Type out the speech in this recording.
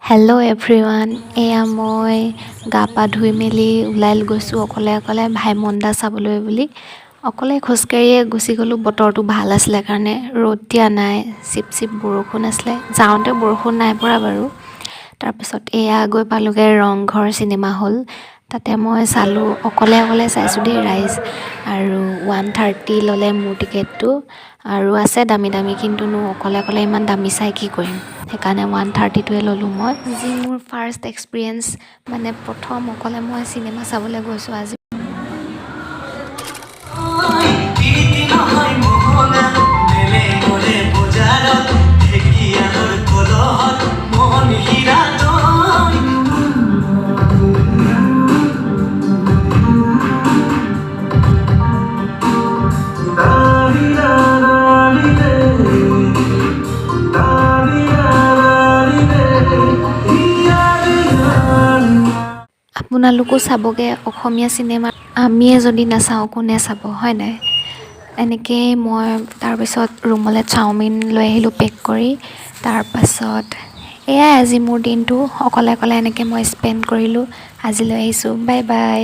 Hello' everyone, এয়া মই গা পা ধুই মেলি ওলাই গৈছোঁ অকলে অকলে ভাইমন দা চাবলৈ বুলি। অকলে খোজকাঢ়িয়ে গুচি গ'লোঁ, বতৰটো ভাল আছিলে কাৰণে। ৰ'দ দিয়া নাই, চিপ চিপ বৰষুণ আছিলে। যাওঁতে বৰষুণ নাই পৰা বাৰু। তাৰপিছত এয়া গৈ পালোঁগৈ ৰংঘৰ চিনেমা হল। তাতে মই চালোঁ, অকলে অকলে চাইছোঁ দেই ৰাইজ। আৰু 130 ল'লে মোৰ টিকেটটো। আৰু আছে দামী দামী, কিন্তু অকলে অকলে ইমান দামী চাই কি কৰিম, সেইকাৰণে 130টোৱে ল'লোঁ মই। যি মোৰ ফাৰ্ষ্ট এক্সপিৰিয়েঞ্চ, মানে প্ৰথম অকলে মই চিনেমা চাবলৈ গৈছোঁ আজি। আপোনালোকো চাবগৈ অসমীয়া চিনেমা। আমিয়ে যদি নাচাওঁ কোনে চাব, হয় নাই? এনেকেই মই তাৰপিছত ৰুমলৈ চাওমিন লৈ আহিলোঁ পেক কৰি। তাৰপাছত এয়াই আজি মোৰ দিনটো অকলে অকলে এনেকৈ মই স্পেণ্ড কৰিলোঁ। আজিলৈ আহিছোঁ, বাই বাই।